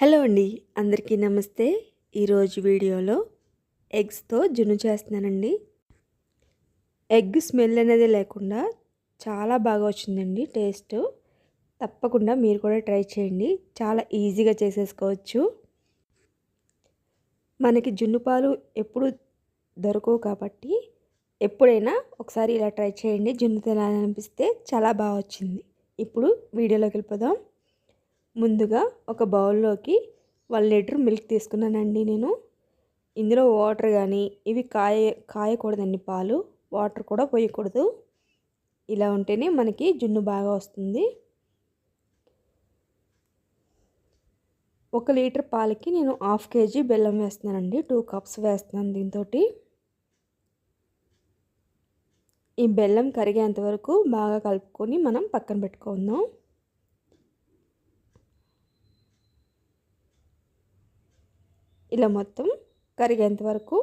Hello అండి, అందరికీ నమస్తే. ఈరోజు వీడియోలో ఎగ్స్తో జున్ను చేస్తున్నానండి. ఎగ్ స్మెల్ అనేది లేకుండా చాలా బాగా వచ్చిందండి టేస్ట్. తప్పకుండా మీరు కూడా ట్రై చేయండి. చాలా ఈజీగా చేసేసుకోవచ్చు. మనకి జున్ను పాలు ఎప్పుడు దొరకవు కాబట్టి ఎప్పుడైనా ఒకసారి ఇలా ట్రై చేయండి. జున్ను తినాలనిపిస్తే చాలా బాగా వచ్చింది. ఇప్పుడు వీడియోలోకి వెళ్ళిపోదాం. ముందుగా ఒక బౌల్లోకి 1 లీటర్ మిల్క్ తీసుకున్నానండి నేను. ఇందులో వాటర్ కానీ ఇవి కాయకూడదండి, పాలు వాటర్ కూడా పోయకూడదు. ఇలా ఉంటేనే మనకి జున్ను బాగా వస్తుంది. 1 లీటర్ పాలకి నేను 1/2 కేజీ బెల్లం వేస్తున్నానండి. 2 కప్స్ వేస్తున్నాను దీంతో. ఈ బెల్లం కరిగేంత వరకు బాగా కలుపుకొని మనం పక్కన పెట్టుకుందాం. ఇలా మొత్తం కరిగేంత వరకు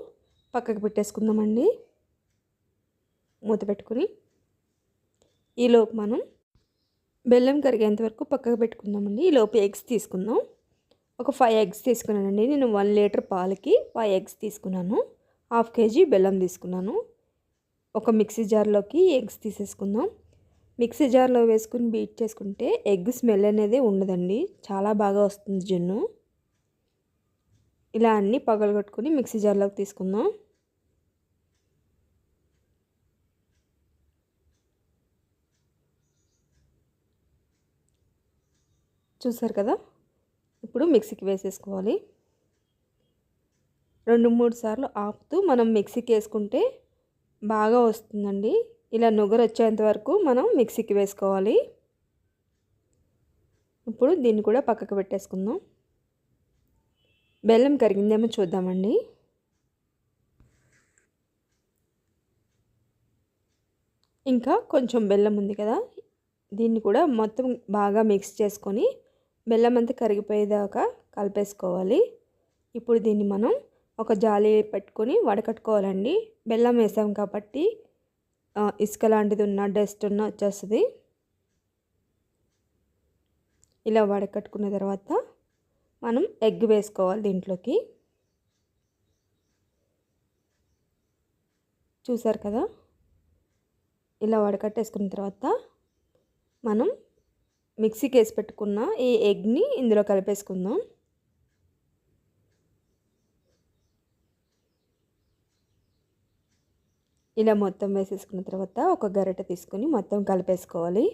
పక్కకు పెట్టేసుకుందామండి. మూత పెట్టుకుని ఈలోపు మనం బెల్లం కరిగేంత వరకు పక్కకు పెట్టుకుందామండి. ఈలోపు ఎగ్స్ తీసుకుందాం. ఒక 5 ఎగ్స్ తీసుకున్నానండి. నేను 1 లీటర్ పాలకి 5 ఎగ్స్ తీసుకున్నాను. 1/2 కేజీ బెల్లం తీసుకున్నాను. ఒక మిక్సీ జార్లోకి ఎగ్స్ తీసేసుకుందాం. మిక్సీ జార్లో వేసుకుని బీట్ చేసుకుంటే ఎగ్ స్మెల్ అనేది ఉండదండి. చాలా బాగా వస్తుంది జున్ను. ఇలా అన్నీ పగలగొట్టుకుని మిక్సీ జార్లోకి తీసుకుందాం. చూసారు కదా, ఇప్పుడు మిక్సీకి వేసేసుకోవాలి. 2-3 సార్లు ఆపుతూ మనం మిక్సీకి వేసుకుంటే బాగా వస్తుందండి. ఇలా నుగరు వచ్చేంత వరకు మనం మిక్సీకి వేసుకోవాలి. ఇప్పుడు దీన్ని కూడా పక్కకు పెట్టేసుకుందాం. బెల్లం కరిగిందేమో చూద్దామండి. ఇంకా కొంచెం బెల్లం ఉంది కదా, దీన్ని కూడా మొత్తం బాగా మిక్స్ చేసుకొని బెల్లం అంతా కరిగిపోయేదాకా కలిపేసుకోవాలి. ఇప్పుడు దీన్ని మనం ఒక జాలి పెట్టుకొని వడకట్టుకోవాలండి. బెల్లం వేసాం కాబట్టి ఇసుక లాంటిది ఉన్న డస్ట్ ఉన్న వచ్చేస్తుంది. ఇలా వడకట్టుకున్న తర్వాత మనం ఎగ్ వేసుకోవాలి దీంట్లోకి. చూసారు కదా, ఇలా వడకట్టేసుకున్న తర్వాత మనం మిక్సీకి వేసి పెట్టుకున్న ఈ ఎగ్ని ఇందులో కలిపేసుకుందాం. ఇలా మొత్తం వేసేసుకున్న తర్వాత ఒక గరిటె తీసుకొని మొత్తం కలిపేసుకోవాలి.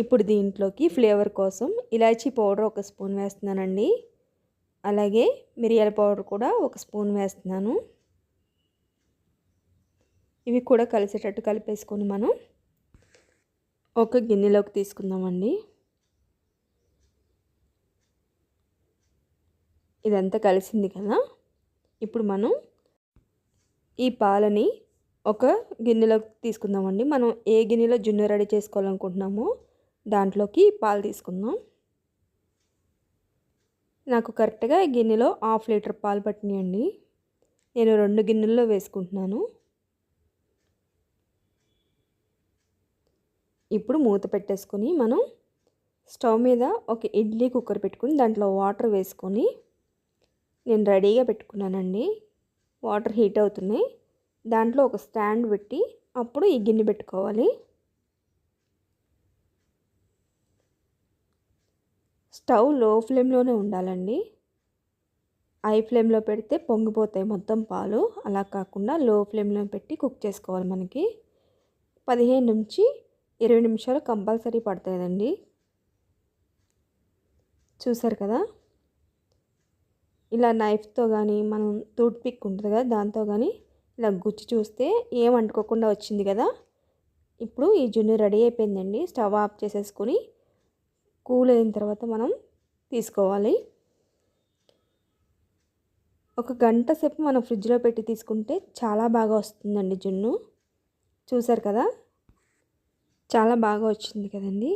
ఇప్పుడు దీంట్లోకి ఫ్లేవర్ కోసం ఇలాచీ పౌడర్ 1 స్పూన్ వేస్తున్నానండి. అలాగే మిరియాల పౌడర్ కూడా 1 స్పూన్ వేస్తున్నాను. ఇవి కూడా కలిసేటట్టు కలిపేసుకొని మనం ఒక గిన్నెలోకి తీసుకుందామండి. ఇదంతా కలిసింది కదా, ఇప్పుడు మనం ఈ పాలని ఒక గిన్నెలోకి తీసుకుందామండి. మనం ఏ గిన్నెలో జున్ను రెడీ చేసుకోవాలనుకుంటున్నామో దాంట్లోకి పాలు తీసుకుందాం. నాకు కరెక్ట్గా ఈ గిన్నెలో 1/2 లీటర్ పాలు పట్టినాయండి. నేను 2 గిన్నెల్లో వేసుకుంటున్నాను. ఇప్పుడు మూత పెట్టేసుకొని మనం స్టవ్ మీద ఒక ఇడ్లీ కుక్కర్ పెట్టుకుని దాంట్లో వాటర్ వేసుకొని నేను రెడీగా పెట్టుకున్నానండి. వాటర్ హీట్ అవుతున్నాయి. దాంట్లో ఒక స్టాండ్ పెట్టి అప్పుడు ఈ గిన్నె పెట్టుకోవాలి. స్టవ్ లో ఫ్లేమ్లోనే ఉండాలండి. హై ఫ్లేమ్లో పెడితే పొంగిపోతాయి మొత్తం పాలు. అలా కాకుండా లో ఫ్లేమ్లో పెట్టి కుక్ చేసుకోవాలి. మనకి 15 నుంచి 20 నిమిషాలు కంపల్సరీ పడుతుందండి. చూసారు కదా, ఇలా నైఫ్తో కానీ మనం టూత్ పిక్ ఉంటుంది కదా దాంతో కానీ ఇలా గుచ్చి చూస్తే ఏం అంటుకోకుండా వచ్చింది కదా. ఇప్పుడు ఈ జున్ను రెడీ అయిపోయిందండి. స్టవ్ ఆఫ్ చేసేసుకొని కూల్ అయిన తర్వాత మనం తీసుకోవాలి. 1 గంట సేపు మనం ఫ్రిడ్జ్లో పెట్టి తీసుకుంటే చాలా బాగా వస్తుందండి జున్ను. చూసారు కదా, చాలా బాగా వచ్చింది కదండి.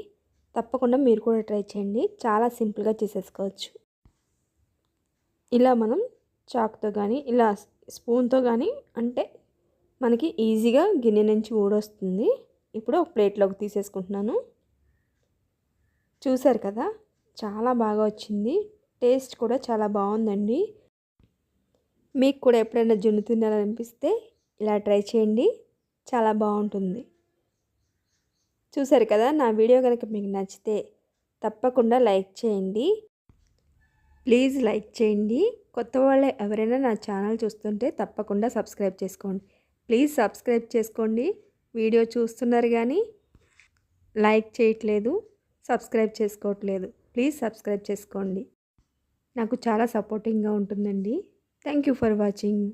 తప్పకుండా మీరు కూడా ట్రై చేయండి. చాలా సింపుల్గా చేసేసుకోవచ్చు. ఇలా మనం చాక్తో కానీ ఇలా స్పూన్తో కానీ అంటే మనకి ఈజీగా గిన్నె నుంచి ఊడొస్తుంది. ఇప్పుడు ఒక ప్లేట్లోకి తీసేసుకుంటున్నాను. చూసారు కదా, చాలా బాగా వచ్చింది. టేస్ట్ కూడా చాలా బాగుందండి. మీకు కూడా ఎప్పుడైనా జున్ను తినాలనిపిస్తే ఇలా ట్రై చేయండి, చాలా బాగుంటుంది. చూసారు కదా, నా వీడియో కనుక మీకు నచ్చితే తప్పకుండా లైక్ చేయండి. ప్లీజ్ లైక్ చేయండి. కొత్త వాళ్ళే ఎవరైనా నా ఛానల్ చూస్తుంటే తప్పకుండా సబ్స్క్రైబ్ చేసుకోండి. ప్లీజ్ సబ్స్క్రైబ్ చేసుకోండి. వీడియో చూస్తున్నారు కానీ లైక్ చేయట్లేదు, సబ్స్క్రైబ్ చేసుకోవట్లేదు. ప్లీజ్ సబ్స్క్రైబ్ చేసుకోండి. నాకు చాలా సపోర్టింగ్గా ఉంటుందండి. Thank you for watching.